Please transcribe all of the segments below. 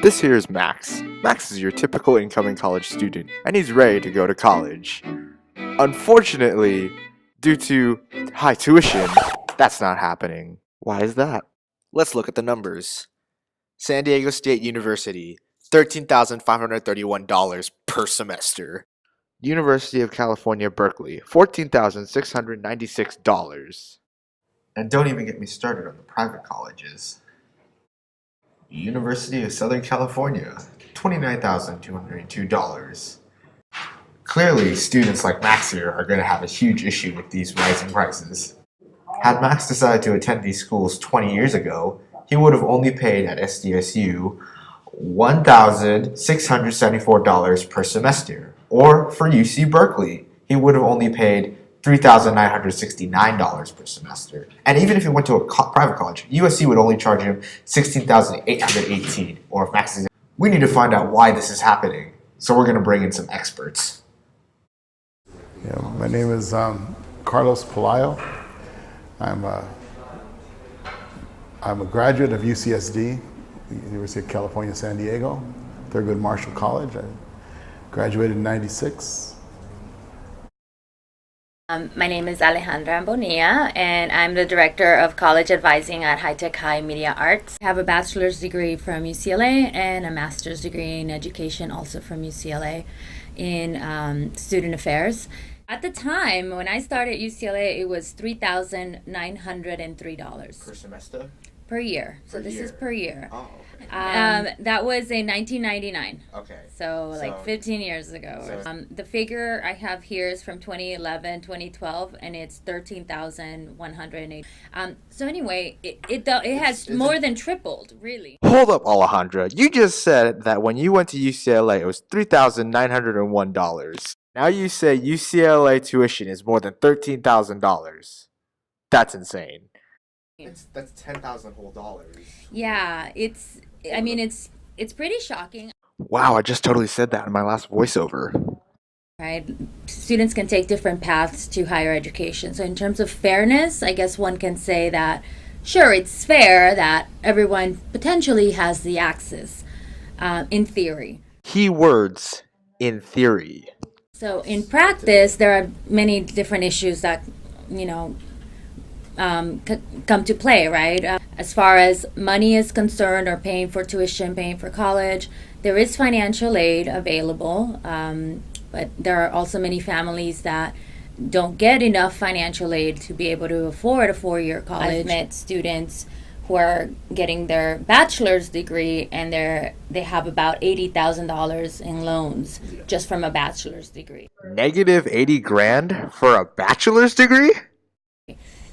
This here is Max. Max is your typical incoming college student, and he's ready to go to college. Unfortunately, due to high tuition, that's not happening. Why is that? Let's look at the numbers. San Diego State University, $13,531 per semester. University of California, Berkeley, $14,696. And don't even get me started on the private colleges. University of Southern California, $29,282. Clearly, students like Max here are going to have a huge issue with these rising prices. Had Max decided to attend these schools 20 years ago, he would have only paid at SDSU $1,674 per semester. Or for UC Berkeley, he would have only paid $3,969 per semester. And even if he went to a private college, USC would only charge him $16,818. Or if Max is, we need to find out why this is happening. So we're going to bring in some experts. Yeah, my name is Carlos Pelayo. I'm a graduate of UCSD, the University of California, San Diego, Thurgood Marshall College. I graduated in '96. My name is Alejandra Bonilla, and I'm the Director of College Advising at High Tech High Media Arts. I have a bachelor's degree from UCLA and a master's degree in education also from UCLA in student affairs. At the time, when I started UCLA, it was $3,903 Per semester? per year. So this is per year. Oh, okay. That was in 1999. Okay. So like 15 years ago. The figure I have here is from 2011, 2012, and it's 13,108. So anyway, it has more than tripled, really. Hold up, Alejandra. You just said that when you went to UCLA, it was $3,901. Now you say UCLA tuition is more than $13,000. That's insane. That's $10,000 whole dollars. Yeah, it's pretty shocking. Wow, I just totally said that in my last voiceover. Right? Students can take different paths to higher education. So in terms of fairness, I guess one can say that, sure, it's fair that everyone potentially has the access, in theory. Key words, in theory. So in practice, there are many different issues that, come to play, right? As far as money is concerned, or paying for tuition, paying for college, there is financial aid available, but there are also many families that don't get enough financial aid to be able to afford a four-year college. I've met students who are getting their bachelor's degree, and they have about $80,000 in loans just from a bachelor's degree. Negative 80 grand for a bachelor's degree?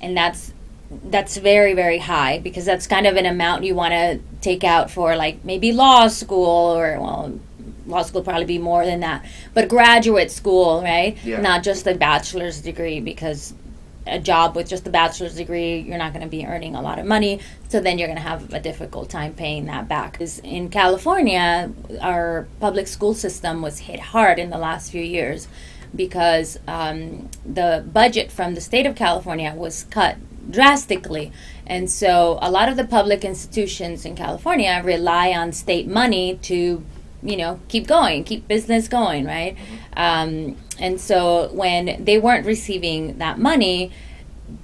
And that's very, very high, because that's kind of an amount you want to take out for like maybe law school, or law school probably be more than that, but graduate school, right? Yeah. Not just a bachelor's degree, because a job with just a bachelor's degree, you're not going to be earning a lot of money, so then you're going to have a difficult time paying that back. In California, our public school system was hit hard in the last few years, because the budget from the state of California was cut drastically. And so a lot of the public institutions in California rely on state money to, keep going, keep business going, right? And so when they weren't receiving that money,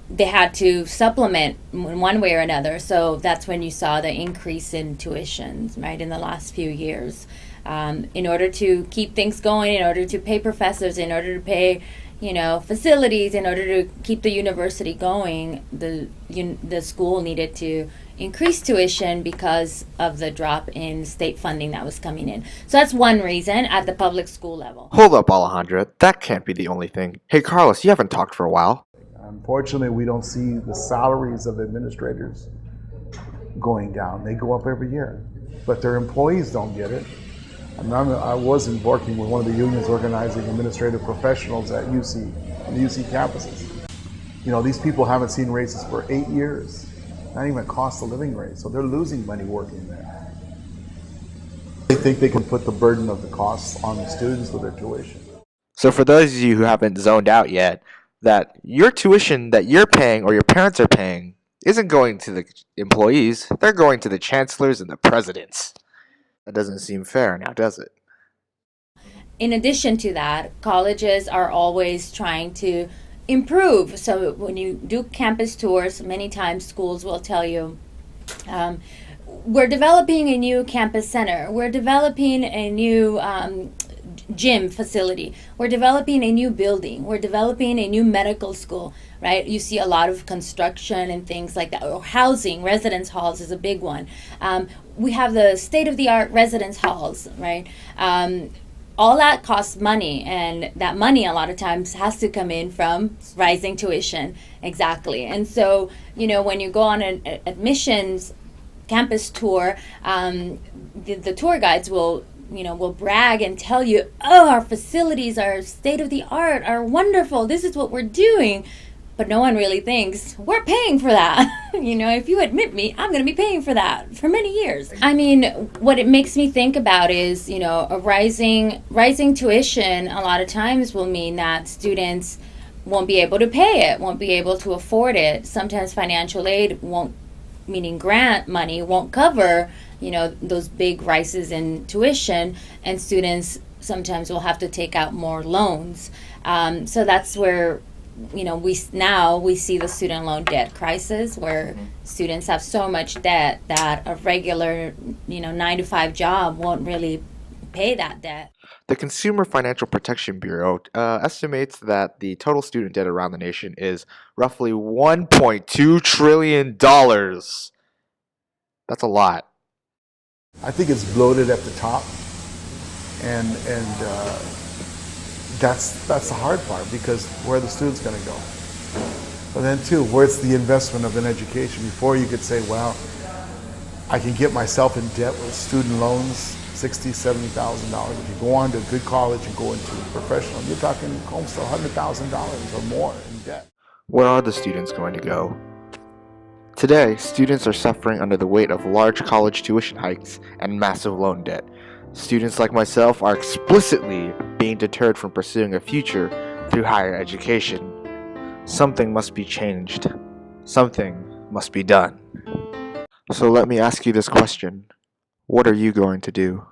they had to supplement in one way or another. So that's when you saw the increase in tuitions, right, in the last few years. In order to keep things going, in order to pay professors, in order to pay, facilities, in order to keep the university going, the school needed to increase tuition because of the drop in state funding that was coming in. So that's one reason at the public school level. Hold up, Alejandra. That can't be the only thing. Hey, Carlos, you haven't talked for a while. Unfortunately, we don't see the salaries of administrators going down. They go up every year, but their employees don't get it. I wasn't working with one of the unions organizing administrative professionals at UC, on the UC campuses. These people haven't seen raises for 8 years, not even a cost of living raise, so they're losing money working there. They think they can put the burden of the costs on the students with their tuition. So for those of you who haven't zoned out yet, that your tuition that you're paying or your parents are paying isn't going to the employees, they're going to the chancellors and the presidents. That doesn't seem fair now, does it? In addition to that, colleges are always trying to improve. So when you do campus tours, many times schools will tell you, we're developing a new campus center, we're developing a new gym facility, we're developing a new building, we're developing a new medical school, right? You see a lot of construction and things like that. Or housing, residence halls is a big one. We have the state-of-the-art residence halls, right? All that costs money, and that money a lot of times has to come in from rising tuition. Exactly. And so, when you go on an admissions campus tour, the tour guides will brag and tell you, oh, our facilities are state of the art, are wonderful, this is what we're doing. But no one really thinks we're paying for that. If you admit me, I'm going to be paying for that for many years. I mean, what it makes me think about is, a rising tuition a lot of times will mean that students won't be able to pay it, won't be able to afford it. Sometimes financial aid won't, meaning grant money, won't cover, those big rises in tuition, and students sometimes will have to take out more loans. So that's where we see the student loan debt crisis, where students have so much debt that a regular 9-to-5 job won't really pay that debt. The Consumer Financial Protection Bureau estimates that the total student debt around the nation is roughly $1.2 trillion. That's a lot. I think it's bloated at the top, and that's the hard part, because where are the students going to go? But then too, where's the investment of an education? Before you could say, well, I can get myself in debt with student loans, $60,000, $70,000. If you go on to a good college and go into a professional, you're talking almost $100,000 or more in debt. Where are the students going to go? Today, students are suffering under the weight of large college tuition hikes and massive loan debt. Students like myself are explicitly being deterred from pursuing a future through higher education. Something must be changed. Something must be done. So let me ask you this question. What are you going to do?